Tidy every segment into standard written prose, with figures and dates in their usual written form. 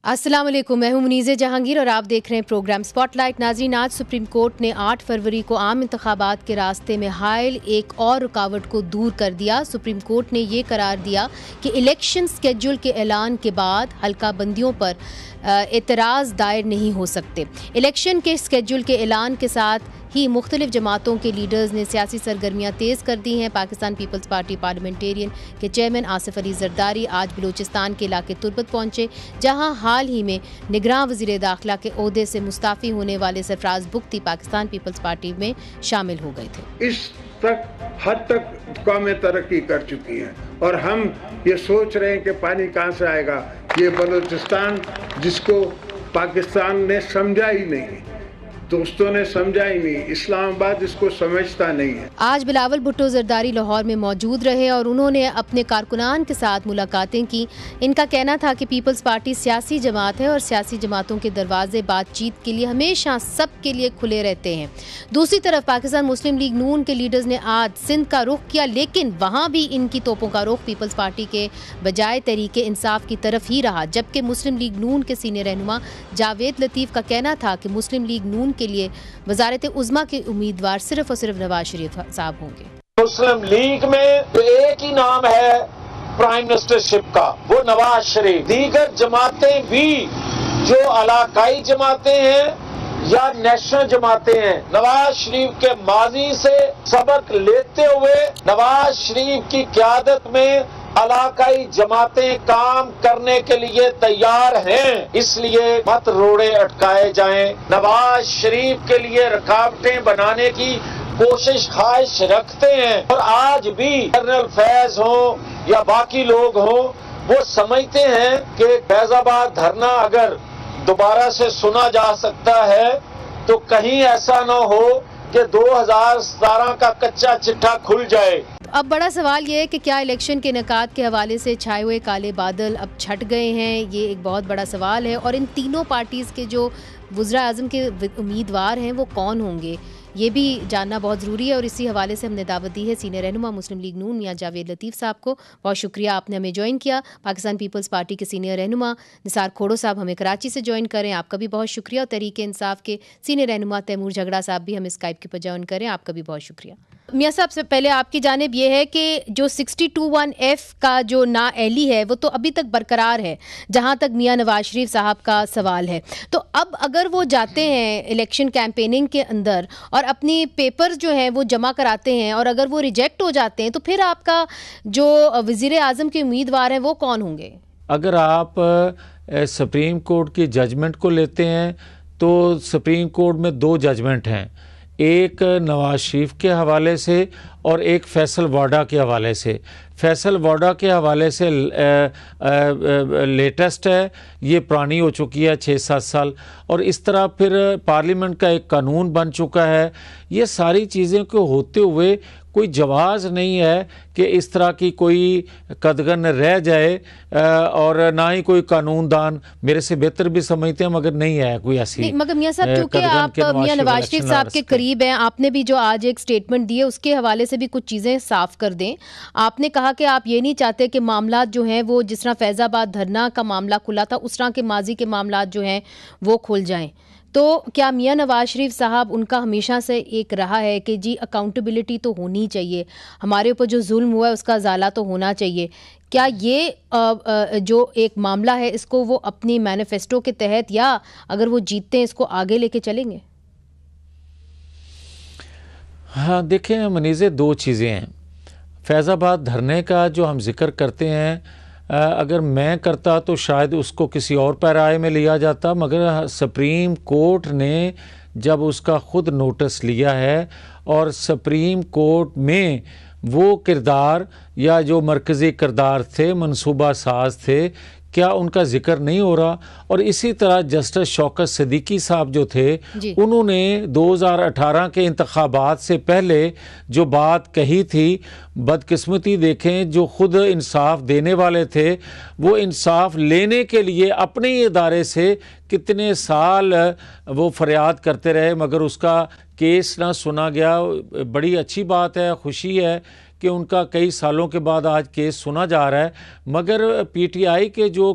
अस्सलाम वालेकुम, मैं हूं मुनीज़े जहांगीर और आप देख रहे हैं प्रोग्राम स्पॉटलाइट। नाज़रीन, आज सुप्रीम कोर्ट ने 8 फरवरी को आम इंतखाबात के रास्ते में हायल एक और रुकावट को दूर कर दिया। सुप्रीम कोर्ट ने ये करार दिया कि इलेक्शन स्केड्यूल के ऐलान के बाद हल्का बंदियों पर एतराज़ दायर नहीं हो सकते। इलेक्शन के स्केड्यूल के ऐलान के साथ ही मुख्तलिफ जमातों के लीडर्स ने सियासी सरगर्मियाँ तेज़ कर दी हैं। पाकिस्तान पीपल्स पार्टी पार्लियामेंटेरियन के चेयरमैन आसिफ अली जरदारी आज बलूचिस्तान के इलाके तुर्बत पहुँचे, जहाँ हाल ही में निगरान वज़ीर दाखिला के ओहदे से मुस्ताफ़ी होने वाले सरफराज बुख्ती पाकिस्तान पीपल्स पार्टी में शामिल हो गए थे। इस हद तक कौमें तरक्की कर चुकी हैं और हम ये सोच रहे हैं कि पानी कहाँ से आएगा। ये बलूचिस्तान जिसको पाकिस्तान ने समझा ही नहीं, दोस्तों ने समझा ही नहीं, इस्लामाबाद इसको समझता नहीं है। आज बिलावल भुट्टो जरदारी लाहौर में मौजूद रहे और उन्होंने अपने कारकुनान के साथ मुलाकातें की। इनका कहना था कि पीपल्स पार्टी सियासी जमात है और सियासी जमातों के दरवाजे बातचीत के लिए हमेशा सब के लिए खुले रहते हैं। दूसरी तरफ पाकिस्तान मुस्लिम लीग नून के लीडर्स ने आज सिंध का रुख किया, लेकिन वहाँ भी इनकी तोपों का रुख पीपल्स पार्टी के बजाय तहरीके इंसाफ की तरफ ही रहा। जबकि मुस्लिम लीग नून के सीनियर रहनुमा जावेद लतीफ़ का कहना था कि मुस्लिम लीग नून के लिए वज़ारत उज़्मा के उम्मीदवार सिर्फ और सिर्फ नवाज शरीफ साहब होंगे। मुस्लिम लीग में तो एक ही नाम है प्राइम मिनिस्टरशिप का, वो नवाज शरीफ। दीगर जमातें भी जो इलाकाई जमातें हैं या नेशनल जमातें हैं, नवाज शरीफ के माजी से सबक लेते हुए नवाज शरीफ की क़यादत में इलाकाई जमातें काम करने के लिए तैयार हैं। इसलिए मत रोड़े अटकाए जाएं। नवाज शरीफ के लिए रुकावटें बनाने की कोशिश ख्वाहिश रखते हैं और आज भी कर्नल फैज हो या बाकी लोग हो, वो समझते हैं कि फैजाबाद धरना अगर दोबारा से सुना जा सकता है तो कहीं ऐसा न हो कि 2017 का कच्चा चिट्ठा खुल जाए। अब बड़ा सवाल ये है कि क्या इलेक्शन के इनेकाद के हवाले से छाए हुए काले बादल अब छट गए हैं? ये एक बहुत बड़ा सवाल है। और इन तीनों पार्टीज़ के जो वज़ीर आज़म के उम्मीदवार हैं वो कौन होंगे, ये भी जानना बहुत ज़रूरी है। और इसी हवाले से हमने दावत दी है सीनियर रहनुमा मुस्लिम लीग नून मियां जावेद लतीफ़ साहब को। बहुत शुक्रिया, आपने हमें ज्वाइन किया। पाकिस्तान पीपल्स पार्टी के सीनियर रहनुमा निसार खोड़ो साहब हमें कराची से ज्वाइन करें, आपका भी बहुत शुक्रिया। और तहरीक इंसाफ के सीनियर रहनुमा तैमूर झगड़ा साहब भी हमें स्काइप के पर ज्वाइन करें, आपका भी बहुत शुक्रिया। मियाँ साहब, से पहले आपकी जानिब ये है कि जो 62(1)F का जो नाअहली है वो तो अभी तक बरकरार है, जहाँ तक मियाँ नवाज शरीफ साहब का सवाल है। तो अब अगर वो जाते हैं इलेक्शन कैंपेनिंग के अंदर और अपनी पेपर्स जो हैं वो जमा कराते हैं और अगर वो रिजेक्ट हो जाते हैं तो फिर आपका जो वज़ीर आज़म के उम्मीदवार हैं वो कौन होंगे? अगर आप सुप्रीम कोर्ट की जजमेंट को लेते हैं तो सुप्रीम कोर्ट में 2 जजमेंट हैं, एक नवाज शरीफ के हवाले से और एक फैसल वाडा के हवाले से। फैसल वाडा के हवाले से लेटेस्ट है, ये पुरानी हो चुकी है 6-7 साल, और इस तरह फिर पार्लियामेंट का एक कानून बन चुका है। ये सारी चीज़ें को होते हुए कोई जवाज़ नहीं है कि इस तरह की कोई कदगन रह जाए, और ना ही कोई कानूनदान मेरे से बेहतर भी समझते हैं, मगर नहीं है कोई ऐसी। मगर मियाँ साहब, क्योंकि आप मियाँ नवाज शरीफ साहब के करीब हैं, आपने भी जो आज एक स्टेटमेंट दी है उसके हवाले से भी कुछ चीज़ें साफ कर दें। आपने कहा कि आप ये नहीं चाहते कि मामला जो हैं वो जिस तरह फैज़ाबाद धरना का मामला खुला था उस तरह के माजी के मामला जो हैं वो खुल जाएं। तो क्या मियाँ नवाज शरीफ साहब, उनका हमेशा से एक रहा है कि जी अकाउंटेबिलिटी तो होनी चाहिए, हमारे ऊपर जो जुल्म हुआ है उसका ज़ाला तो होना चाहिए, क्या ये जो एक मामला है इसको वो अपनी मैनिफेस्टो के तहत या अगर वो जीतते हैं इसको आगे लेके चलेंगे? हाँ, देखें मनीज़े, 2 चीज़ें हैं। फैज़ाबाद धरने का जो हम जिक्र करते हैं, अगर मैं करता तो शायद उसको किसी और पैराए में लिया जाता, मगर सुप्रीम कोर्ट ने जब उसका ख़ुद नोटिस लिया है और सुप्रीम कोर्ट में वो किरदार या जो मरकज़ी किरदार थे, मनसूबा साज थे, क्या उनका जिक्र नहीं हो रहा? और इसी तरह जस्टिस शौकत सिद्दीकी साहब जो थे, उन्होंने 2018 के इंतखाबात से पहले जो बात कही थी, बदकिस्मती देखें, जो खुद इंसाफ देने वाले थे वो इंसाफ लेने के लिए अपने ही इदारे से कितने साल वो फरियाद करते रहे, मगर उसका केस ना सुना गया। बड़ी अच्छी बात है, खुशी है कि उनका कई सालों के बाद आज केस सुना जा रहा है, मगर पीटीआई के जो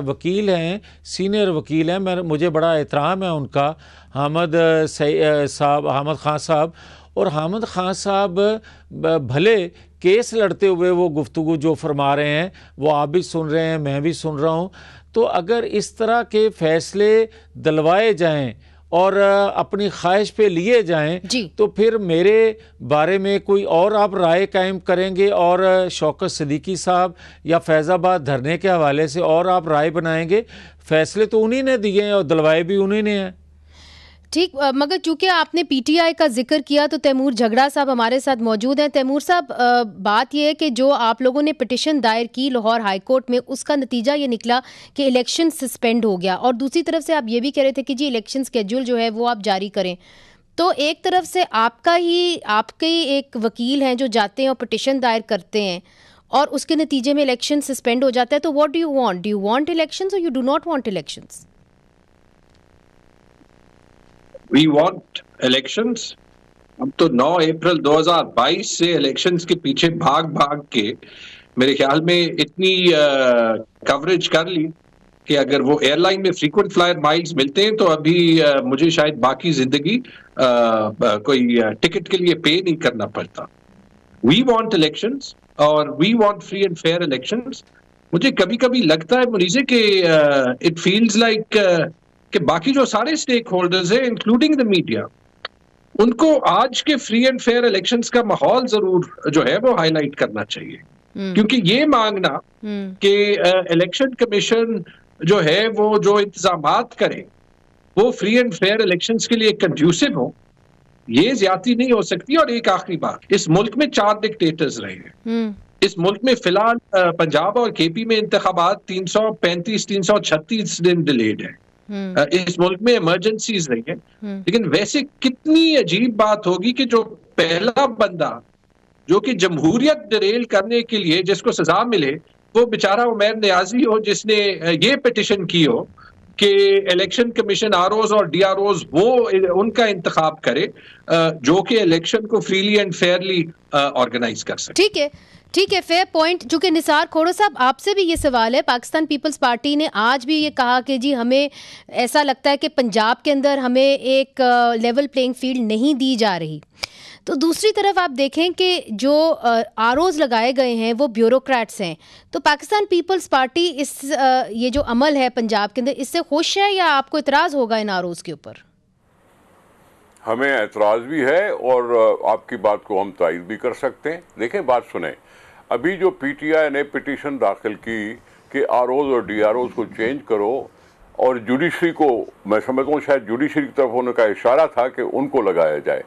वकील हैं, सीनियर वकील हैं, मुझे बड़ा एहतराम है उनका, हामिद खान साहब, और हामिद खान साहब भले केस लड़ते हुए वो गुफ्तगू जो फरमा रहे हैं वो आप भी सुन रहे हैं, मैं भी सुन रहा हूँ, तो अगर इस तरह के फैसले दिलवाए जाएं और अपनी ख्वाहिश पे लिए जाएं तो फिर मेरे बारे में कोई और आप राय कायम करेंगे और शौकत सिद्दीकी साहब या फैज़ाबाद धरने के हवाले से और आप राय बनाएंगे। फैसले तो उन्हीं ने दिए हैं और दिलवाए भी उन्हीं ने हैं। ठीक, मगर चूंकि आपने पीटीआई का जिक्र किया तो तैमूर झगड़ा साहब हमारे साथ मौजूद हैं। तैमूर साहब, बात यह है कि जो आप लोगों ने पिटिशन दायर की लाहौर हाई कोर्ट में, उसका नतीजा ये निकला कि इलेक्शन सस्पेंड हो गया, और दूसरी तरफ से आप ये भी कह रहे थे कि जी इलेक्शन स्केड्यूल जो है वो आप जारी करें। तो एक तरफ से आपके ही एक वकील हैं जो जाते हैं और पिटिशन दायर करते हैं और उसके नतीजे में इलेक्शन सस्पेंड हो जाता है, तो what do you want elections और you do not want elections? We want elections। अब तो 9 अप्रैल 2022 से इलेक्शंस के पीछे भाग के मेरे ख्याल में इतनी कवरेज कर ली कि अगर वो एयरलाइन में फ्रीक्वेंट फ्लायर माइल्स मिलते हैं तो अभी मुझे शायद बाकी जिंदगी कोई टिकट के लिए पे नहीं करना पड़ता। We want elections और we want free and fair elections। मुझे कभी कभी लगता है मुनीज़े कि इट फील्स लाइक कि बाकी जो सारे स्टेक होल्डर्स हैं इंक्लूडिंग द मीडिया, उनको आज के फ्री एंड फेयर इलेक्शंस का माहौल जरूर जो है वो हाईलाइट करना चाहिए। क्योंकि ये मांगना कि इलेक्शन कमीशन जो है वो जो इंतजामात करे वो फ्री एंड फेयर इलेक्शंस के लिए कंड्यूसिव हो, ये ज्यादती नहीं हो सकती। और एक आखिरी बात, इस मुल्क में 4 डिक्टेटर्स रहे हैं। इस मुल्क में फिलहाल पंजाब और केपी में इंतखाबात 335-336 दिन डिलेड है। इस मुल्क में इमरजेंसीज रही है, लेकिन वैसे कितनी अजीब बात होगी कि जो पहला बंदा जो कि जमहूरियत डिरेल करने के लिए जिसको सजा मिले वो बेचारा उमैर नियाजी हो, जिसने ये पिटिशन की हो कि इलेक्शन कमीशन आरओज और डीआरओज वो उनका इंतखाब करे जो कि इलेक्शन को फ्रीली एंड फेयरली ऑर्गेनाइज कर सके। ठीक है, फेयर पॉइंट। चूंकि निसार खोड़ो साहब, आपसे भी ये सवाल है, पाकिस्तान पीपल्स पार्टी ने आज भी ये कहा कि जी हमें ऐसा लगता है कि पंजाब के अंदर हमें एक लेवल प्लेइंग फील्ड नहीं दी जा रही। तो दूसरी तरफ आप देखें कि जो आरओज लगाए गए हैं वो ब्यूरोक्रेट्स हैं, तो पाकिस्तान पीपल्स पार्टी इस ये जो अमल है पंजाब के अंदर, इससे खुश है या आपको इतराज़ होगा इन आरओज के ऊपर? हमें एतराज़ भी है और आपकी बात को हम तायद भी कर सकते हैं। देखें, बात सुने, अभी जो पीटीआई ने पिटीशन दाखिल की कि आरओज और डीआरओज को चेंज करो और जुडिशरी को, मैं समझता हूँ शायद जुडिशरी की तरफ उनका इशारा था कि उनको लगाया जाए,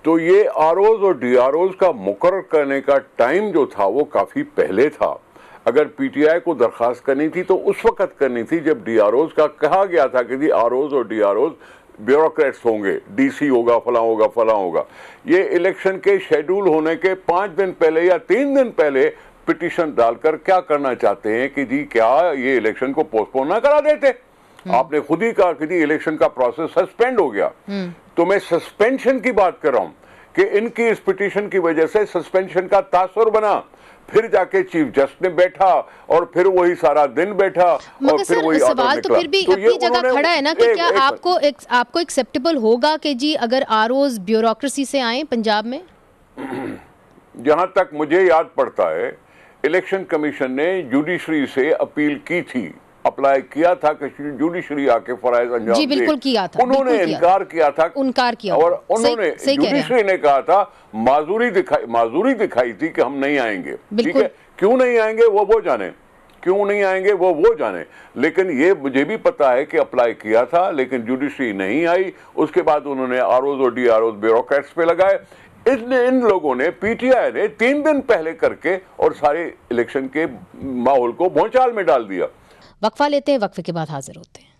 तो ये आरओज और डीआरओज का मुकर्रर करने का टाइम जो था वो काफ़ी पहले था। अगर पीटीआई को दरख्वास्त करनी थी तो उस वक्त करनी थी जब डीआरओज का कहा गया था कि जी आरओज और डीआरओज ब्यूरोक्रेट्स होंगे, डीसी होगा, फलां होगा, फलां होगा। ये इलेक्शन के शेड्यूल होने के 5 दिन पहले या 3 दिन पहले पिटीशन डालकर क्या करना चाहते हैं कि जी क्या ये इलेक्शन को पोस्टपोन ना करा देते? आपने खुद ही कहा कि जी इलेक्शन का प्रोसेस सस्पेंड हो गया। तो मैं सस्पेंशन की बात कर रहा हूं कि इनकी इस पिटीशन की वजह से सस्पेंशन का तासुर बना, फिर जाके चीफ जस्टिस ने बैठा और फिर वही सारा दिन बैठा और फिर वही सवाल तो फिर भी अपनी जगह खड़ा है ना कि क्या आपको एक्सेप्टेबल होगा कि जी अगर आरओज ब्यूरोक्रेसी से आए पंजाब में? जहां तक मुझे याद पड़ता है इलेक्शन कमीशन ने जुडिशरी से अपील की थी, अप्लाई किया था कि जुडिशरी आके फराइज अंजाम जी बिल्कुल किया था, उन्होंने इनकार किया था और उन्होंने जुडिशरी ने कहा था माजूरी दिखाई थी कि हम नहीं आएंगे। ठीक है, क्यों नहीं आएंगे वो जाने, क्यों नहीं आएंगे वो जाने, लेकिन ये मुझे भी पता है कि अप्लाई किया था लेकिन जुडिशरी नहीं आई। उसके बाद उन्होंने आरओज और डीआरओज ब्यूरोक्रेट्स पे लगाए। इसलिए इन लोगों ने, पीटीआई ने 3 दिन पहले करके और सारे इलेक्शन के माहौल को भौचाल में डाल दिया। वक्फा लेते हैं, वक्फे के बाद हाजिर होते हैं।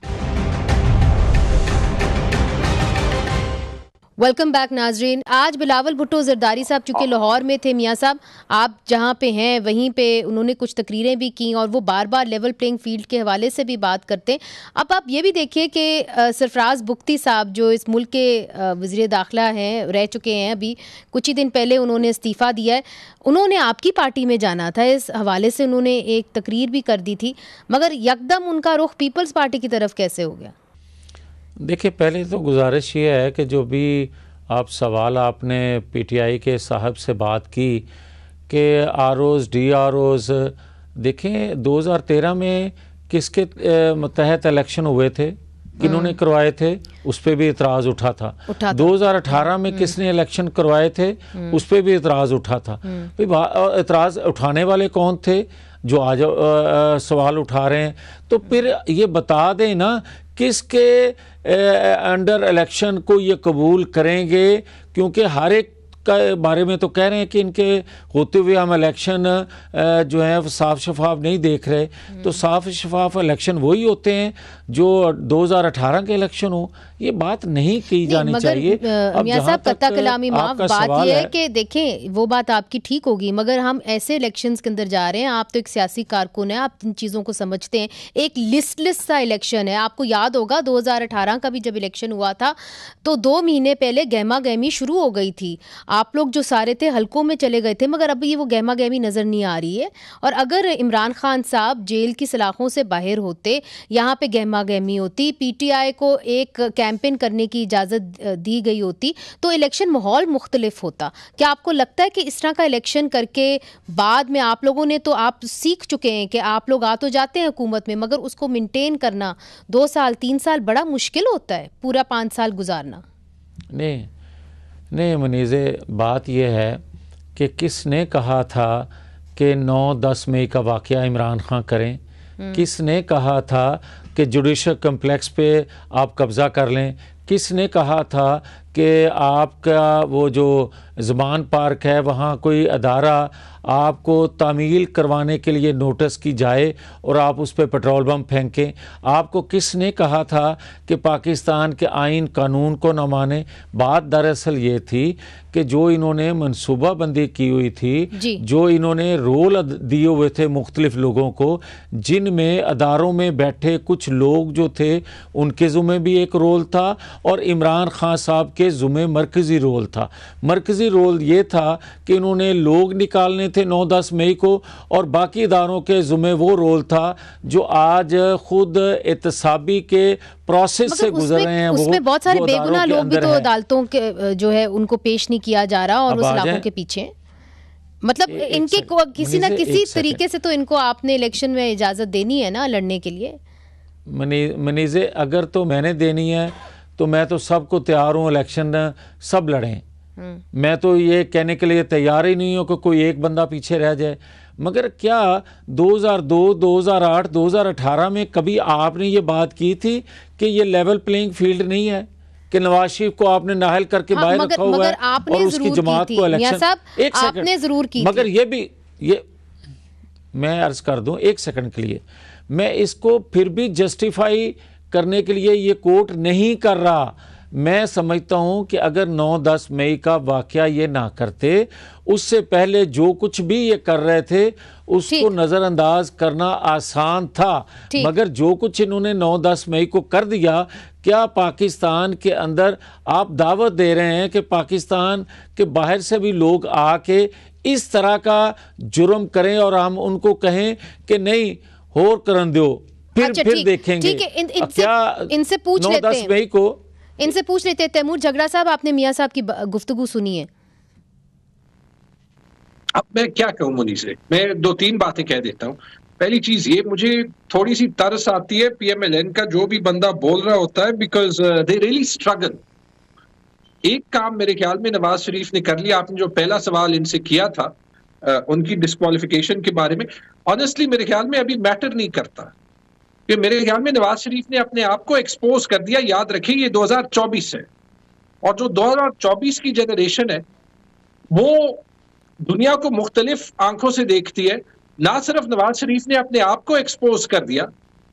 वेलकम बैक नाजरीन। आज बिलावल भुट्टो जरदारी साहब चूंकि लाहौर में थे, मियाँ साहब आप जहाँ पे हैं वहीं पे उन्होंने कुछ तकरीरें भी की और वो बार बार लेवल प्लेइंग फील्ड के हवाले से भी बात करते हैं। अब आप ये भी देखिए कि सरफराज बुख्ती साहब जो इस मुल्क के वज़ीर दाखिला हैं, रह चुके हैं, अभी कुछ ही दिन पहले उन्होंने इस्तीफ़ा दिया है। उन्होंने आपकी पार्टी में जाना था, इस हवाले से उन्होंने एक तकरीर भी कर दी थी, मगर यकदम उनका रुख पीपल्स पार्टी की तरफ कैसे हो गया? देखिए, पहले तो गुजारिश ये है कि जो भी आप सवाल आपने पीटीआई के साहब से बात की कि आरओज़ DROs, देखें 2013 में किसके तहत इलेक्शन हुए थे, किन्होंने करवाए थे, उस पर भी इतराज़ उठा था। 2018 में किसने इलेक्शन करवाए थे, उस पर भी इतराज़ उठा था। भाई इतराज़ उठाने वाले कौन थे जो आज सवाल उठा रहे हैं? तो फिर ये बता दें ना किसके अंडर इलेक्शन को ये कबूल करेंगे, क्योंकि हर एक का बारे में तो कह रहे हैं कि इनके होते हुए हम इलेक्शन जो है वो साफ शफाफ नहीं देख रहे। तो साफ शफाफ इलेक्शन वही होते हैं जो 2018 के इलेक्शन हो। ये बात नहीं की जानी चाहिए। अब मियां साहब कत्ता कलामी माफ, बात यह है कि देखें वो बात आपकी ठीक होगी, मगर हम ऐसे इलेक्शंस के अंदर जा रहे हैं। आप तो एक सियासी कारकुन है, आप इन चीज़ों को समझते हैं। एक लिस्टलेस सा इलेक्शन है। आपको याद होगा 2018 का भी जब इलेक्शन हुआ था तो 2 महीने पहले गहमा गहमी शुरू हो गई थी। आप लोग जो सारे थे हल्कों में चले गए थे, मगर अभी वो गहमा गहमी नज़र नहीं आ रही है। और अगर इमरान खान साहब जेल की सलाखों से बाहर होते, यहाँ पे गहमा गहमी होती, पीटीआई को एक कैंपेन करने की इजाज़त दी गई होती, तो इलेक्शन माहौल मुख्तलिफ होता। क्या आपको लगता है कि इस तरह का इलेक्शन करके बाद में आप लोगों ने, तो आप सीख चुके हैं कि आप लोग आ तो जाते हैं हुकूमत में, मगर उसको मेंटेन करना 2 साल 3 साल बड़ा मुश्किल होता है, पूरा 5 साल गुजारना? नहीं मनीज़े, बात यह है कि किसने कहा था कि 9-10 मई का वाक़या इमरान खान करें? किसने कहा था कि जुडिशल कम्प्लेक्स पे आप कब्ज़ा कर लें? किसने कहा था कि आपका वो जो ज़बान पार्क है वहाँ कोई अदारा आपको तामील करवाने के लिए नोटिस की जाए और आप उस पर पेट्रोल बम फेंकें? आपको किसने कहा था कि पाकिस्तान के आइन कानून को न माने? बात दरअसल ये थी कि जो इन्होंने मनसूबाबंदी की हुई थी, जो इन्होंने रोल दिए हुए थे मुख्तलिफ लोगों को, जिनमें अदारों में बैठे कुछ लोग जो थे उनके ज़ुम्मे भी एक रोल था और इमरान खान साहब के ज़ुम्मे मरकज़ी रोल था। मरकज़ी रोल ये था कि इन्होंने लोग निकालने थे 9-10 मई को, और बाकी इदारों के ज़ुम्मे वो रोल था जो आज खुद एहतसाबी के प्रोसेस से गुजर रहे हैं। उसमें बहुत सारे बेगुनाह लोग भी तो अदालतों के जो है उनको पेश नहीं किया जा रहा, और उस इलाकों के पीछे मतलब इनके किसी न किसी तरीके से तो इनको आपने इलेक्शन में इजाज़त देनी है ना लड़ने के लिए। मनीज़े, अगर तो मैंने देनी है तो मैं तो सबको तैयार हूँ, इलेक्शन सब लड़ें। मैं तो ये कहने के लिए तैयार ही नहीं हूँ कि कोई एक बंदा पीछे रह जाए। मगर क्या 2002, 2008, 2018 में कभी आपने ये बात की थी कि ये लेवल प्लेइंग फील्ड नहीं है, कि नवाज शरीफ को आपने नाहल करके बाहर रखा हुआ है और उसकी जमात को इलेक्शन? एक आपने जरूर की, मगर ये मैं अर्ज कर दूं 1 सेकंड के लिए, मैं इसको फिर भी जस्टिफाई करने के लिए ये कोर्ट नहीं कर रहा। मैं समझता हूं कि अगर 9-10 मई का वाकया ये ना करते, उससे पहले जो कुछ भी ये कर रहे थे उसको नज़रअंदाज करना आसान था। मगर जो कुछ इन्होंने 9-10 मई को कर दिया, क्या पाकिस्तान के अंदर आप दावत दे रहे हैं कि पाकिस्तान के बाहर से भी लोग आके इस तरह का जुर्म करें और हम उनको कहें कि नहीं होर करन दो, फिर देखेंगे? इनसे पूछ लेते हैं, 9-10 मई को इनसे पूछ लेते हैं। तैमूर झगड़ा साहब, आपने मियां साहब की गुफ्तगू सुनी है। अब मैं क्या कहूं मुनी से, मैं 2-3 बातें कह देता हूं। पहली चीज ये, मुझे थोड़ी सी तरस आती है PMLN का जो भी बंदा बोल रहा होता है, बिकॉज दे रियली स्ट्रगल। एक काम मेरे ख्याल में नवाज शरीफ ने कर लिया। आपने जो पहला सवाल इनसे किया था उनकी डिस्क्वालिफिकेशन के बारे में, ऑनेस्टली मेरे ख्याल में अभी मैटर नहीं करता, कि मेरे ख्याल में नवाज शरीफ ने अपने आप को एक्सपोज कर दिया। याद रखिए ये 2024 है, और जो 2024 की जनरेशन है वो दुनिया को मुख्तलिफ आंखों से देखती है। ना सिर्फ नवाज शरीफ ने अपने आप को एक्सपोज कर दिया,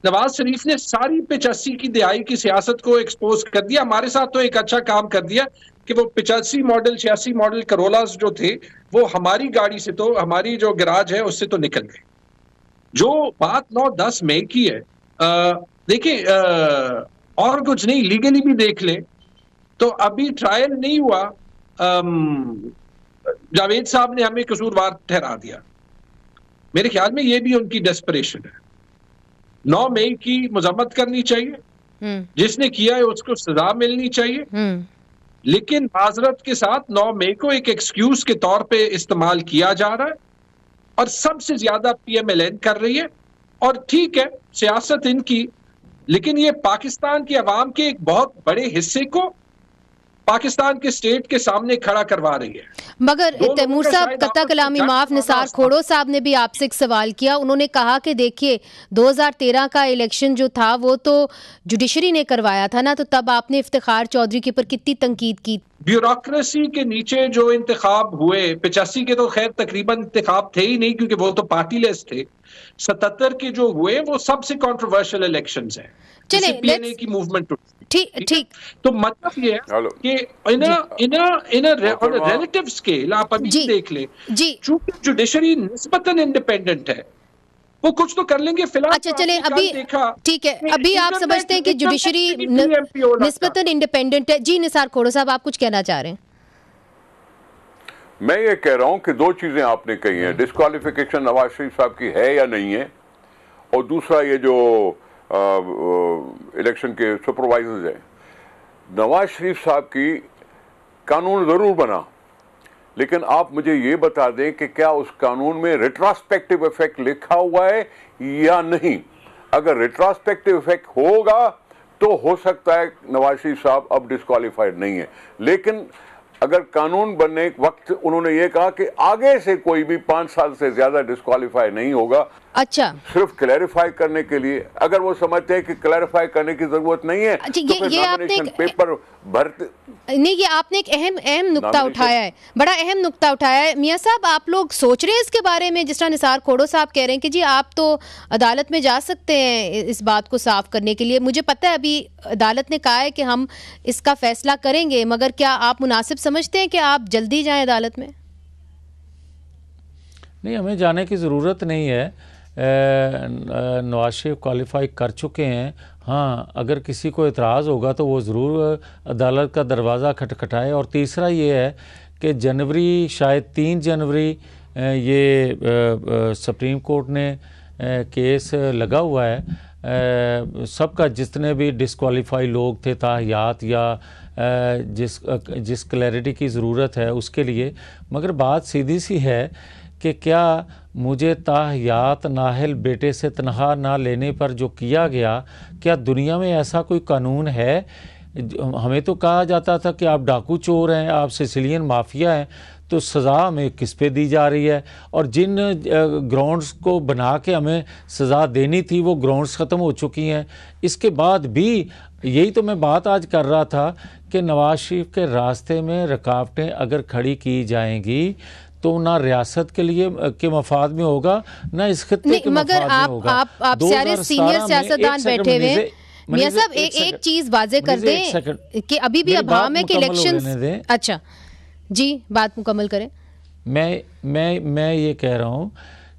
नवाज शरीफ ने सारी 85 की दिहाई की सियासत को एक्सपोज कर दिया। हमारे साथ तो एक अच्छा काम कर दिया कि वो 85 मॉडल 86 मॉडल करोलास जो थे वो हमारी गाड़ी से, तो हमारी जो गैराज है उससे तो निकल गए। जो बात 9-10 मई की है, देखिए और कुछ नहीं, लीगली भी देख ले तो अभी ट्रायल नहीं हुआ, जावेद साहब ने हमें कसूरवार ठहरा दिया। मेरे ख्याल में ये भी उनकी डेस्परेशन है। 9 मई की मजम्मत करनी चाहिए, जिसने किया है उसको सजा मिलनी चाहिए, लेकिन माजरत के साथ 9 मई को एक एक्सक्यूज के तौर पे इस्तेमाल किया जा रहा है और सबसे ज्यादा PMLN कर रही है। और ठीक है, सियासत इनकी, लेकिन ये पाकिस्तान की आवाम के एक बहुत बड़े हिस्से को पाकिस्तान के स्टेट के सामने खड़ा करवा रही है। मगर तैमूर साहब, कत्ता कलामी माफ, निसार खोड़ो साहब ने भी आपसे एक सवाल किया। उन्होंने कहा कि देखिए 2013 का इलेक्शन जो था वो तो जुडिशरी ने करवाया था ना, तो तब आपने इफ्तिखार चौधरी के ऊपर कितनी तंकीद की। ब्यूरोक्रेसी के नीचे जो इंतखाब हुए, 85 के तो खैर तकरीबन इंतखाब थे ही नहीं क्योंकि वो तो पार्टीलेस थे। 77 के जो हुए वो सबसे कंट्रोवर्शियल इलेक्शंस हैं। चलिए PNA की मूवमेंट ठीक। तो मतलब ये है कि इन रिलेटिव स्केल आप अभी देख लें, चूंकि जुडिशरी निस्बतन इंडिपेंडेंट है, वो कुछ तो कर लेंगे फिलहाल। अच्छा चले, अभी ठीक है, अभी आप समझते हैं कि जुडिशरी निस्बतन इंडिपेंडेंट है। जी निसार खोड़ो साहब, आप कुछ कहना चाह रहे हैं? मैं ये कह रहा हूं कि दो चीजें आपने कही हैं, डिस्क्वालिफिकेशन नवाज शरीफ साहब की है या नहीं है, और दूसरा ये जो इलेक्शन के सुपरवाइजर्स हैं। नवाज शरीफ साहब की कानून जरूर बना, लेकिन आप मुझे ये बता दें कि क्या उस कानून में रिट्रोस्पेक्टिव इफेक्ट लिखा हुआ है या नहीं। अगर रिट्रोस्पेक्टिव इफेक्ट होगा तो हो सकता है नवाज शरीफ साहब अब डिस्क्वालीफाइड नहीं है, लेकिन अगर कानून बनने के वक्त उन्होंने ये कहा कि आगे से कोई भी 5 साल से ज्यादा डिस्क्वालीफाई नहीं होगा। अच्छा, सिर्फ क्लैरिफाई करने के लिए, अगर वो समझते हैं कि क्लैरिफाई करने की जरूरत नहीं है, अच्छा, तो फिर नॉमिनेशन पेपर भरते नहीं। ये आपने एक अहम नुक्ता उठाया है, बड़ा अहम नुक्ता उठाया है। मियां साहब, आप लोग सोच रहे हैं इसके बारे में, जिस तरह निसार खोड़ो साहब कह रहे हैं कि जी आप तो अदालत में जा सकते हैं इस बात को साफ करने के लिए। मुझे पता है अभी अदालत ने कहा है कि हम इसका फैसला करेंगे, मगर क्या आप मुनासिब समझते हैं कि आप जल्दी जाएं अदालत में? नहीं, हमें जाने की ज़रूरत नहीं है। नवाज शरीफ क्वालिफाई कर चुके हैं। हाँ, अगर किसी को एतराज़ होगा तो वो ज़रूर अदालत का दरवाज़ा खटखटाए। और तीसरा ये है कि जनवरी, शायद 3 जनवरी ये सुप्रीम कोर्ट ने केस लगा हुआ है सबका, जितने भी डिस्क्वालीफाई लोग थे ताहियात या जिस क्लैरिटी की ज़रूरत है उसके लिए। मगर बात सीधी सी है कि क्या मुझे ताहियात नाहल बेटे से तनख्वाह ना लेने पर जो किया गया, क्या दुनिया में ऐसा कोई कानून है? हमें तो कहा जाता था कि आप डाकू चोर हैं, आप सिसिलियन माफिया हैं, तो सज़ा हमें किस पे दी जा रही है? और जिन ग्राउंड्स को बना के हमें सज़ा देनी थी वो ग्राउंड्स ख़त्म हो चुकी हैं। इसके बाद भी यही तो मैं बात आज कर रहा था कि नवाज शरीफ के रास्ते में रुकावटें अगर खड़ी की जाएंगी तो ना रियासत के लिए के मफाद में होगा, ना इस खित्ते के मफाद में होगा। आप सारे सीनियर सियासतदान बैठे हुए हैं। मियां साहब, एक चीज वाजे कर दें कि अभी भी अभाम है कि इलेक्शन। अच्छा जी, बात मुकम्मल करें। मैं ये कह रहा हूँ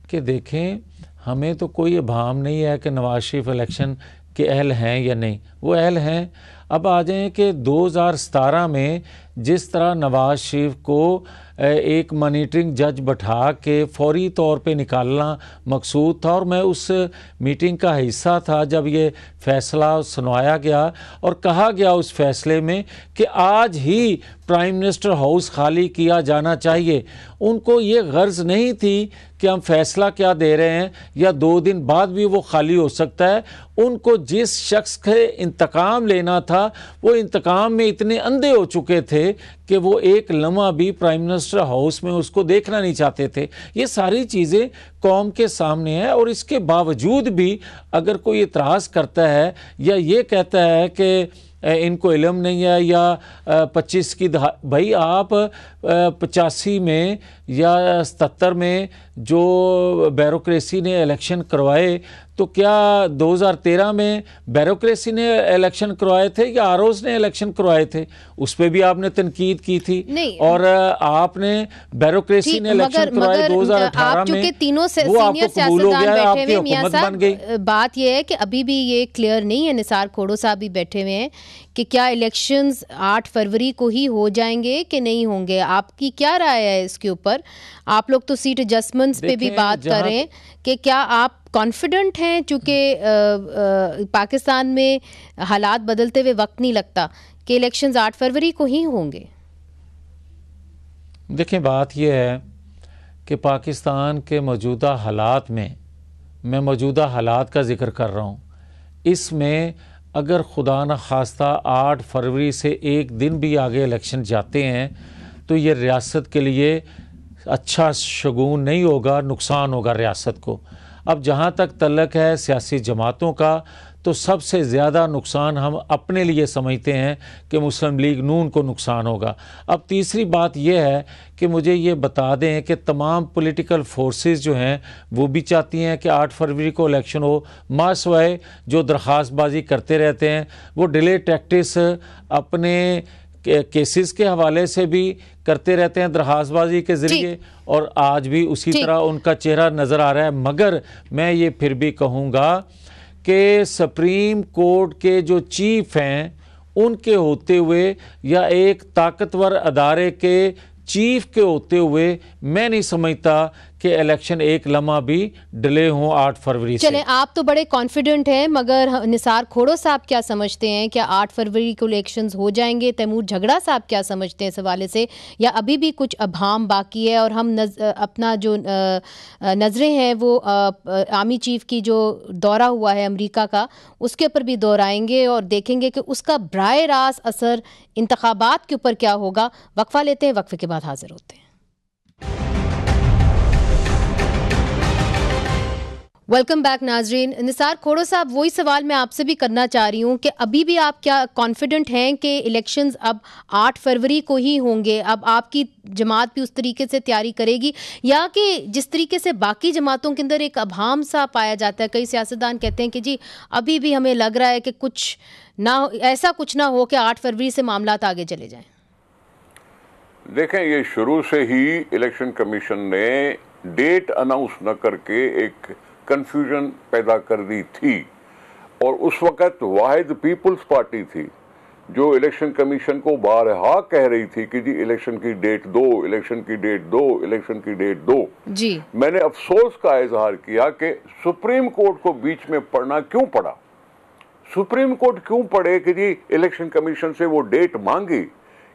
कि देखें, हमें तो कोई अभाम नहीं है कि नवाज शरीफ इलेक्शन के अहल हैं या नहीं, वो अहल हैं। अब आ जाएं कि 2017 में जिस तरह नवाज शरीफ को एक मॉनिटरिंग जज बैठा के फौरी तौर पे निकालना मकसूद था, और मैं उस मीटिंग का हिस्सा था जब ये फ़ैसला सुनाया गया और कहा गया उस फैसले में कि आज ही प्राइम मिनिस्टर हाउस खाली किया जाना चाहिए। उनको ये गर्ज नहीं थी कि हम फैसला क्या दे रहे हैं या 2 दिन बाद भी वो खाली हो सकता है। उनको जिस शख्स के इंतकाम लेना था वो इंतकाम में इतने अंधे हो चुके थे कि वो एक लम्हा भी प्राइम मिनिस्टर हाउस में उसको देखना नहीं चाहते थे। ये सारी चीज़ें कौम के सामने है, और इसके बावजूद भी अगर कोई इतराज़ करता है या ये कहता है कि इनको इल्म नहीं है या 25 की भाई, आप 85 में या 77 में जो ब्यूरोक्रेसी ने इलेक्शन करवाए तो क्या 2013 में ब्यूरोक्रेसी ने इलेक्शन करवाए थे या आरओज ने इलेक्शन करवाए थे? उस पर भी आपने तनकीद की थी। और आपने ब्यूरोक्रेसी ने इलेक्शन करवाए 2018 में, तीनों वो आपको कबूल हो गया, आपकी हुकूमत बन गई। बात यह है कि अभी भी ये क्लियर नहीं है, निसार खोड़ो साहब भी बैठे हुए हैं, कि क्या इलेक्शंस 8 फरवरी को ही हो जाएंगे कि नहीं होंगे। आपकी क्या राय है इसके ऊपर? आप लोग तो सीट एडजस्टमेंट्स पे भी बात कर रहे हैं कि क्या आप कॉन्फिडेंट हैं, चूंकि पाकिस्तान में हालात बदलते हुए वक्त नहीं लगता, कि इलेक्शंस 8 फरवरी को ही होंगे? देखें, बात यह है कि पाकिस्तान के मौजूदा हालात में, मैं मौजूदा हालात का जिक्र कर रहा हूँ, इसमें अगर खुदा न खास्ता 8 फरवरी से एक दिन भी आगे इलेक्शन जाते हैं तो ये रियासत के लिए अच्छा शगुन नहीं होगा, नुकसान होगा रियासत को। अब जहाँ तक तल्लक है सियासी जमातों का, तो सबसे ज़्यादा नुकसान हम अपने लिए समझते हैं कि मुस्लिम लीग नून को नुकसान होगा। अब तीसरी बात यह है कि मुझे ये बता दें कि तमाम पॉलिटिकल फोर्सेस जो हैं वो भी चाहती हैं कि 8 फरवरी को इलेक्शन हो। मासवाए जो दरख्वास्तबाजी करते रहते हैं, वो डिले टैक्टिस अपने केसेस के हवाले से भी करते रहते हैं दरख्वास्तबाजी के ज़रिए, और आज भी उसी तरह उनका चेहरा नज़र आ रहा है। मगर मैं ये फिर भी कहूँगा कि सुप्रीम कोर्ट के जो चीफ हैं उनके होते हुए या एक ताकतवर अदारे के चीफ के होते हुए मैं नहीं समझता कि इलेक्शन एक लम्हा भी डिले हो 8 फरवरी से। चलें, आप तो बड़े कॉन्फिडेंट हैं, मगर निसार खोड़ो साहब क्या समझते हैं? क्या 8 फरवरी को इलेक्शंस हो जाएंगे? तैमूर झगड़ा साहब क्या समझते हैं इस हवाले से, या अभी भी कुछ अभाम बाकी है? और हम अपना जो नज़रें हैं वो आर्मी चीफ की जो दौरा हुआ है अमेरिका का, उसके ऊपर भी दोहराएंगे और देखेंगे कि उसका बराह रास्त असर इंतखाबात के ऊपर क्या होगा। वक्फा लेते हैं, वक्फे के बाद हाजिर होते हैं। वेलकम बैक नाजरीन। निसार खोड़ो साहब, वही सवाल मैं आपसे भी करना चाह रही हूँ कि अभी भी आप क्या कॉन्फिडेंट हैं कि इलेक्शंस अब 8 फरवरी को ही होंगे? अब आपकी जमात भी उस तरीके से तैयारी करेगी, या कि जिस तरीके से बाकी जमातों के अंदर एक अभाम सा पाया जाता है, कई सियासतदान कहते हैं कि जी अभी भी हमें लग रहा है कि कुछ ना, ऐसा कुछ ना हो कि 8 फरवरी से मामलात आगे चले जाएं? देखें, ये शुरू से ही इलेक्शन कमीशन ने डेट अनाउंस न करके एक कंफ्यूजन पैदा कर दी थी, और उस वक्त वाहिद पीपुल्स पार्टी थी जो इलेक्शन कमीशन को बारहा कह रही थी कि जी इलेक्शन की डेट दो, इलेक्शन की डेट दो, इलेक्शन की डेट दो। जी मैंने अफसोस का इजहार किया कि सुप्रीम कोर्ट को बीच में पढ़ना क्यों पड़ा। सुप्रीम कोर्ट क्यों पढ़े कि जी इलेक्शन कमीशन से वो डेट मांगी?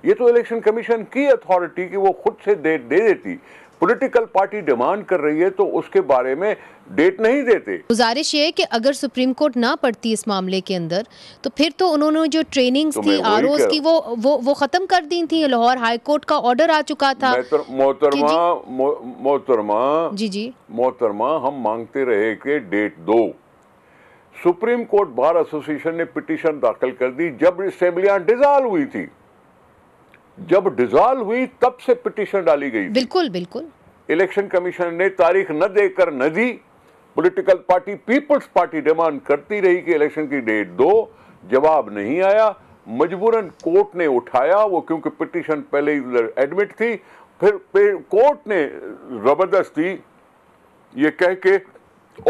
ये तो इलेक्शन कमीशन की अथॉरिटी कि वो खुद से डेट दे देती। पॉलिटिकल पार्टी डिमांड कर रही है तो उसके बारे में डेट नहीं देते। गुजारिश ये है कि अगर सुप्रीम कोर्ट ना पढ़ती इस मामले के अंदर, तो फिर तो उन्होंने जो ट्रेनिंग्स थी आरओज की वो खत्म कर दी थी। लाहौर हाई कोर्ट का ऑर्डर आ चुका था। मोहतरमा, हम मांगते रहे कि डेट दो। सुप्रीम कोर्ट बार एसोसिएशन ने पिटीशन दाखिल कर दी जब असेंबलियां डिसॉल्व हुई थी। जब डिसॉल्व हुई तब से पिटीशन डाली गई। बिल्कुल बिल्कुल। इलेक्शन कमीशन ने तारीख न देकर न दी। Political party People's Party demand करती रही कि इलेक्शन की डेट दो, जवाब नहीं आया। मजबूरन कोर्ट ने उठाया वो, क्योंकि पिटीशन पहले ही एडमिट थी। फिर कोर्ट ने जबरदस्ती ये कह के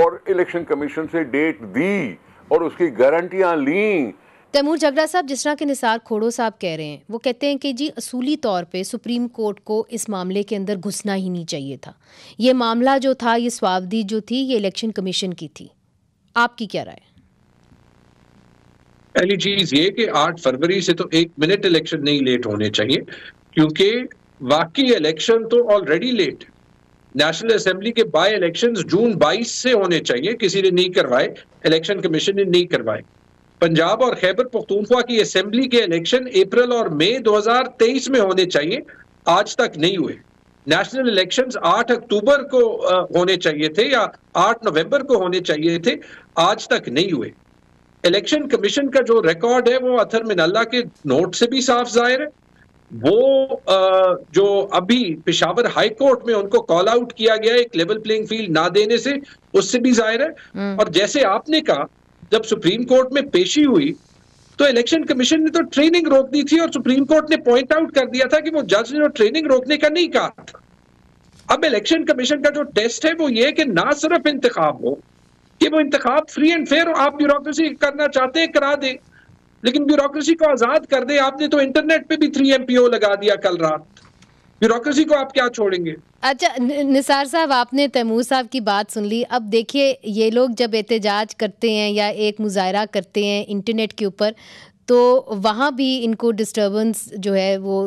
और इलेक्शन कमीशन से डेट दी और उसकी गारंटियां ली। तैमूर झगड़ा साहब, जिस तरह के निसार खोड़ो साहब कह रहे हैं, वो कहते हैं कि जी असूली तौर पे सुप्रीम कोर्ट को इस मामले के अंदर घुसना ही नहीं चाहिए था। ये मामला जो था, ये स्वावदी जो थी, ये इलेक्शन कमीशन की थी। आपकी क्या राय? पहली चीज ये कि 8 फरवरी से तो 1 मिनट इलेक्शन नहीं लेट होने चाहिए, क्योंकि वाकई इलेक्शन तो ऑलरेडी लेट। नेशनल असेंबली के बाय इलेक्शंस जून 22 से होने चाहिए, किसी ने नहीं करवाए, इलेक्शन कमीशन ने नहीं करवाए। पंजाब और खैबर पख्तूनख्वा की असेंबली के इलेक्शन अप्रैल और मई 2023 में होने चाहिए, आज तक नहीं हुए। नेशनल इलेक्शंस 8 अक्टूबर को होने चाहिए थे या 8 नवंबर को होने चाहिए थे, आज तक नहीं हुए। इलेक्शन कमीशन का जो रिकॉर्ड है वो अथर मिनल्ला के नोट से भी साफ जाहिर है, वो जो अभी पेशावर हाई कोर्ट में उनको कॉल आउट किया गया एक लेवल प्लेइंग फील्ड ना देने से, उससे भी जाहिर है। और जैसे आपने कहा, जब सुप्रीम कोर्ट में पेशी हुई तो इलेक्शन कमीशन ने तो ट्रेनिंग रोक दी थी और सुप्रीम कोर्ट ने पॉइंट आउट कर दिया था कि वो जज ने ट्रेनिंग रोकने का नहीं कहा था। अब इलेक्शन कमीशन का जो टेस्ट है वो ये कि ना सिर्फ इंतखाब हो, कि वो इंतखाब फ्री एंड फेयर, आप ब्यूरोक्रेसी करना चाहते हैं करा दे, लेकिन ब्यूरोक्रेसी को आजाद कर दे। आपने तो इंटरनेट पे भी 3 MPO लगा दिया कल रात, ब्यूरोक्रेसी को आप क्या छोड़ेंगे? अच्छा निसार साहब, आपने तैमूर साहब की बात सुन ली। अब देखिए, ये लोग जब एहतजाज करते हैं या एक मुजाहरा करते हैं इंटरनेट के ऊपर, तो वहाँ भी इनको डिस्टर्बेंस जो है वो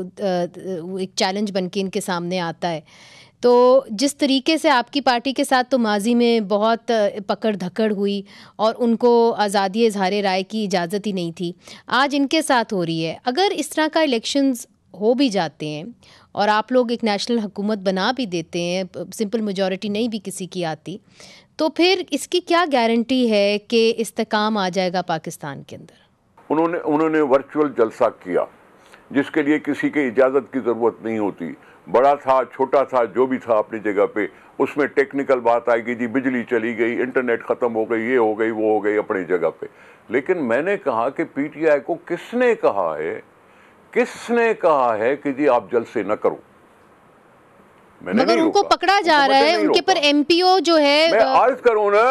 एक चैलेंज बन के इनके सामने आता है। तो जिस तरीके से आपकी पार्टी के साथ तो माजी में बहुत पकड़ धकड़ हुई और उनको आज़ादी इजहार राय की इजाज़त ही नहीं थी, आज इनके साथ हो रही है। अगर इस तरह का इलेक्शंस हो भी जाते हैं और आप लोग एक नेशनल हुकूमत बना भी देते हैं, सिंपल मेजॉरिटी नहीं भी किसी की आती, तो फिर इसकी क्या गारंटी है कि इस्तेकाम आ जाएगा पाकिस्तान के अंदर? उन्होंने वर्चुअल जलसा किया जिसके लिए किसी की इजाज़त की ज़रूरत नहीं होती। बड़ा था छोटा था जो भी था अपनी जगह पे, उसमें टेक्निकल बात आएगी जी बिजली चली गई, इंटरनेट ख़त्म हो गई, ये हो गई वो हो गई अपनी जगह पे। लेकिन मैंने कहा कि पीटीआई को किसने कहा है कि जी आप जलसे न करो? मगर उनको पकड़ा जा रहा है, उनके पर MPO जो है मैं अर्ज करूं ना,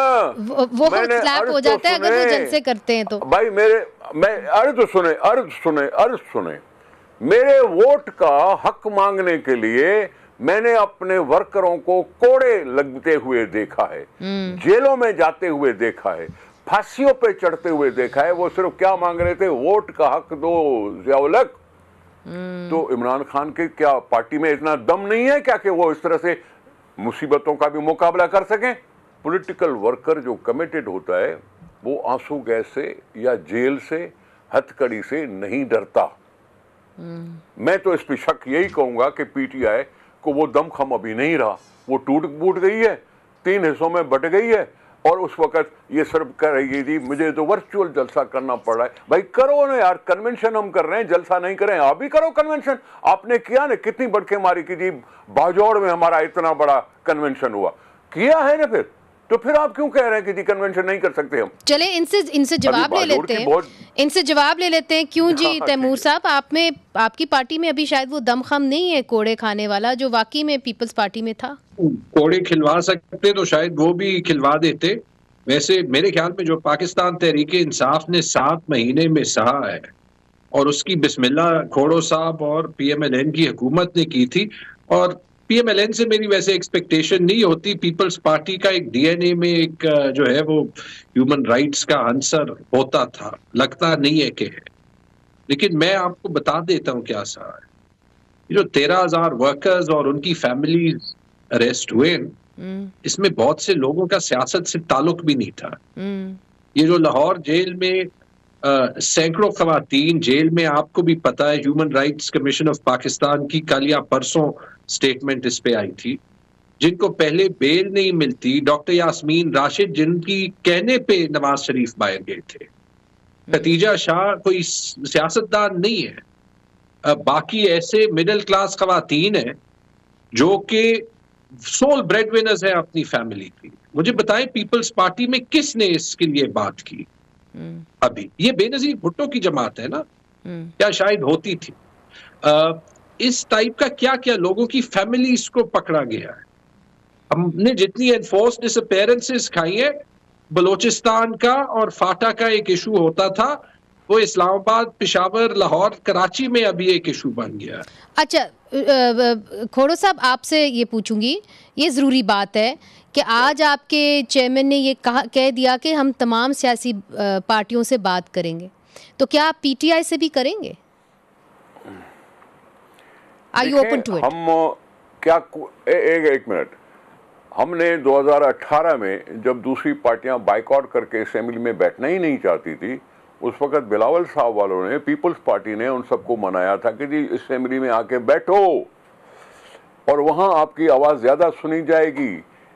वो स्लैप हो जाता है अगर वो जलसे करते हैं तो। भाई मैं अर्ज सुने, मेरे वोट का हक मांगने के लिए मैंने अपने वर्करों को कोड़े लगते हुए देखा है, जेलों में जाते हुए देखा है, फांसियों पे चढ़ते हुए देखा है। वो सिर्फ क्या मांग रहे थे? वोट का हक दो ज़िया-उल-हक। तो इमरान खान के क्या पार्टी में इतना दम नहीं है क्या कि वो इस तरह से मुसीबतों का भी मुकाबला कर सकें? पॉलिटिकल वर्कर जो कमिटेड होता है वो आंसू गैस से या जेल से, हथकड़ी से नहीं डरता। मैं तो इस पे शक यही कहूंगा कि पीटीआई को वो दमखम अभी नहीं रहा, वो टूट फूट गई है, 3 हिस्सों में बट गई है और उस वक्त ये सिर्फ कर रही है जी मुझे तो वर्चुअल जलसा करना पड़ रहा है। भाई करो ना यार, कन्वेंशन हम कर रहे हैं, जलसा नहीं करें, आप भी करो कन्वेंशन। आपने किया ना, कितनी बड़के मारी की जी बाजौड़ में हमारा इतना बड़ा कन्वेंशन हुआ, किया है ना। तो फिर आप क्यों कह रहे हैं कि जी कन्वेंशन नहीं कर सकते हम? चले इनसे जवाब ले लेते हैं, क्यों जी तैमूर साहब, आपकी पार्टी में अभी शायद वो दमखम नहीं है कोड़े खाने वाला जो वाकई में पीपल्स पार्टी में था। कोड़े खिलवा सकते तो शायद वो भी खिलवा देते। वैसे मेरे ख्याल में जो पाकिस्तान तहरीक इंसाफ ने 7 महीने में सहा है और उसकी बिस्मिल्लाह खोड़ो साहब और PMLN की हुकूमत ने की थी, और PMLN से मेरी वैसे एक्सपेक्टेशन नहीं होती। पीपल्स पार्टी का एक DNA में एक जो है वो ह्यूमन राइट्स का आंसर होता था, लगता नहीं है कि है। लेकिन मैं आपको बता देता हूं क्या सहा है। जो 13,000 वर्कर्स और उनकी फैमिलीज अरेस्ट हुए, इसमें बहुत से लोगों का सियासत से ताल्लुक भी नहीं था। ये जो लाहौर जेल में सैकड़ों खवातीन जेल में, आपको भी पता है, human rights commission of Pakistan की कल या परसों स्टेटमेंट इस पे आई थी, जिनको पहले बेल नहीं मिलती। डॉक्टर यास्मीन राशिद जिनकी कहने पे नवाज शरीफ बाहर गए थे, खतीजा शाह कोई सियासतदान नहीं है, बाकी ऐसे मिडिल क्लास खवातीन हैं जो कि सोल ब्रेड विनर्स है अपनी फैमिली की। मुझे बताएं पीपल्स पार्टी में किसने इसके लिए बात की? अभी ये बेनजीर भुट्टो की जमात है ना, क्या शायद होती थी। इस टाइप का क्या क्या लोगों की फैमिलीज को पकड़ा गया है। हमने जितनी एनफोर्स डिसअपीयरेंसेस खाई है, बलोचिस्तान का और फाटा का एक इशू होता था, वो इस्लामाबाद, पेशावर, लाहौर, कराची में अभी एक इशू बन गया। अच्छा खोड़ो साहब, आपसे ये पूछूंगी, ये ज़रूरी बात है कि आज आपके चेयरमैन ने ये कह दिया कि हम तमाम सियासी पार्टियों से बात करेंगे, तो क्या आप PTI से भी करेंगे? Are you open to it? हम क्या एक मिनट, हमने 2018 में जब दूसरी पार्टियां बाइकआउट करके असेंबली में बैठना ही नहीं चाहती थी, उस वक्त बिलावल साहब वालों ने, पीपल्स पार्टी ने उन सबको मनाया था कि जी असेंबली में आके बैठो और वहां आपकी आवाज ज्यादा सुनी जाएगी।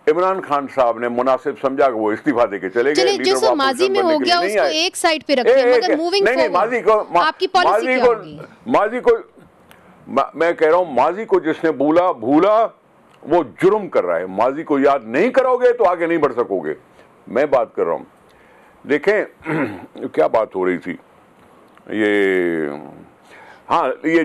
इमरान खान साहब ने मुनासिब समझा कि वो इस्तीफा देके चले गए। जो माजी में हो गया उसको एक साइड पे रखिए, मगर मूविंग नहीं, माजी को मैं कह रहा हूं माजी को जिसने भूला वो जुर्म कर रहा है। माजी को याद नहीं करोगे तो आगे नहीं बढ़ सकोगे। मैं बात कर रहा हूं, देखें क्या बात हो रही थी, ये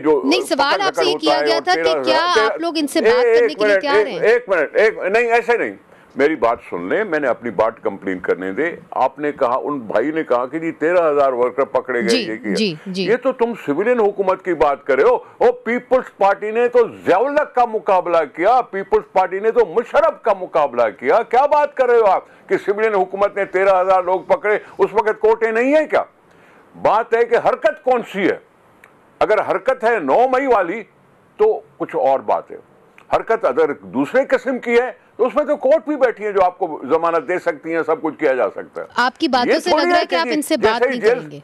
जो नहीं, सवाल आपसे ये किया गया था कि क्या आप लोग इनसे बात करने के लिए तैयार हैं? एक मिनट, नहीं ऐसे नहीं, मेरी बात सुन ले, मैंने अपनी बात कंप्लीट करने दे। आपने कहा, उन भाई ने कहा कि जी 13,000 वर्कर पकड़े गए, ये किया। ये तो तुम सिविलियन हुकूमत की बात कर रहे हो। और पीपल्स पार्टी ने तो ज़िया-उल-हक का मुकाबला किया, पीपल्स पार्टी ने तो मुशर्रफ का मुकाबला किया। क्या बात कर रहे हो आप कि सिविलियन हुकूमत ने 13,000 लोग पकड़े? उस वक्त कोर्टें नहीं है क्या? बात है कि हरकत कौन सी है। अगर हरकत है 9 मई वाली तो कुछ और बात है। हरकत अगर दूसरे किस्म की है तो उसमें तो कोर्ट भी बैठी है जो आपको जमानत दे सकती है, सब कुछ किया जा सकता है। आपकी बातों से लग रहा है कि आप इनसे बात नहीं करेंगे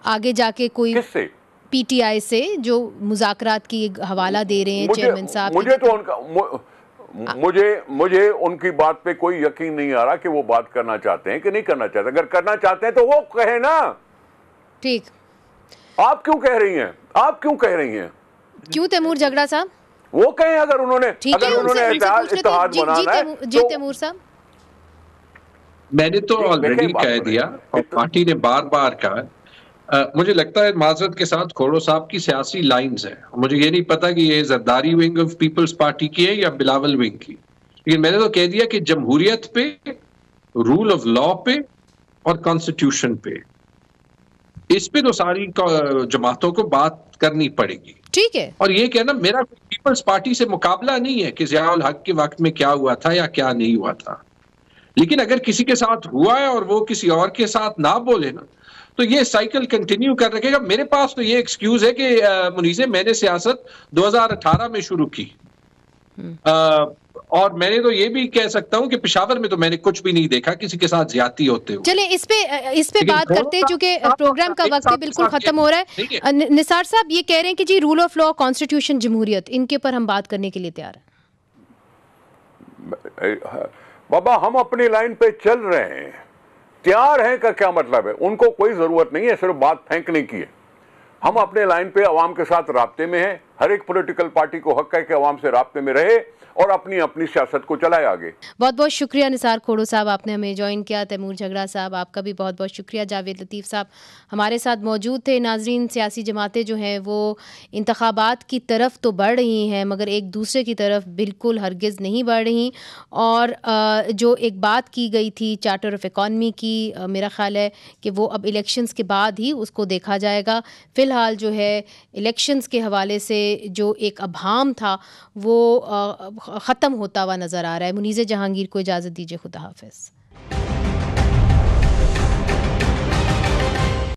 आगे जाके। कोई किससे? पीटीआई से जो मुज़ाकरात की हवाला दे रहे हैं चेयरमैन साहब। मुझे उनकी बात पे कोई यकीन नहीं आ रहा कि वो बात करना चाहते हैं कि नहीं करना चाहते। अगर करना चाहते हैं तो वो कहे ना। ठीक, आप क्यों कह रही हैं? आप क्यों कह रही हैं? क्यों तैमूर झगड़ा साहब? वो कहें अगर उन्होंने इत्तेहाद बनाना है। जी तैमूर साहब, मैंने तो ऑलरेडी कह दिया और पार्टी ने बार बार कहा। मुझे लगता है माजरत के साथ खोड़ो साहब की सियासी लाइंस है। मुझे ये नहीं पता कि ये जरदारी विंग ऑफ पीपल्स पार्टी की है या बिलावल विंग की, लेकिन मैंने तो कह दिया कि जमहूरियत पे, रूल ऑफ लॉ पे और कॉन्स्टिट्यूशन पे, इस पे तो सारी जमातों को बात करनी पड़ेगी। ठीक है। और ये कहना मेरा पीपल्स पार्टी से मुकाबला नहीं है कि ज़िया-उल-हक के वक्त में क्या हुआ था या क्या नहीं हुआ था, लेकिन अगर किसी के साथ हुआ है और वो किसी और के साथ ना बोले ना, तो ये साइकिल कंटिन्यू कर रखेगा। मेरे पास तो ये एक्सक्यूज है कि मुनीज़े, मैंने सियासत 2018 में शुरू की और मैंने तो ये भी कह सकता हूं कि पेशावर में तो मैंने कुछ भी नहीं देखा किसी के साथ ज्यादती होते हुए। चले इस पे बात करते हैं, क्योंकि प्रोग्राम का वक्त भी बिल्कुल खत्म हो रहा है। निसार साहब ये कह रहे हैं कि जी रूल ऑफ लॉ, कॉन्स्टिट्यूशन, जमहूरियत, इनके पर हम बात करने के लिए तैयार हैं। बाबा हम अपनी लाइन पे चल रहे हैं, तैयार हैं का क्या मतलब है? उनको कोई जरूरत नहीं है सिर्फ बात फेंकने की है। हम अपने लाइन पे अवाम के साथ राब्ते में हैं। हर एक पॉलिटिकल पार्टी को हक है कि अवाम से राब्ते में रहे और अपनी अपनी सियासत को चलाए आगे। बहुत बहुत शुक्रिया निसार खोड़ो साहब, आपने हमें ज्वाइन किया। तैमूर झगड़ा साहब, आपका भी बहुत बहुत शुक्रिया। जावेद लतीफ़ साहब हमारे साथ मौजूद थे। नाजरीन, सियासी जमातें जो हैं वो इंतखाबात की तरफ तो बढ़ रही हैं मगर एक दूसरे की तरफ बिल्कुल हरगिज़ नहीं बढ़ रही। और जो एक बात की गई थी चार्टर ऑफ इकॉनमी की, मेरा ख़्याल है कि वो अब इलेक्शंस के बाद ही उसको देखा जाएगा। फ़िलहाल जो है इलेक्शंस के हवाले से जो एक अभाम था वो ख़त्म होता हुआ नज़र आ रहा है। मुनीज़े जहांगीर को इजाज़त दीजिए। खुदा हाफ़िज़।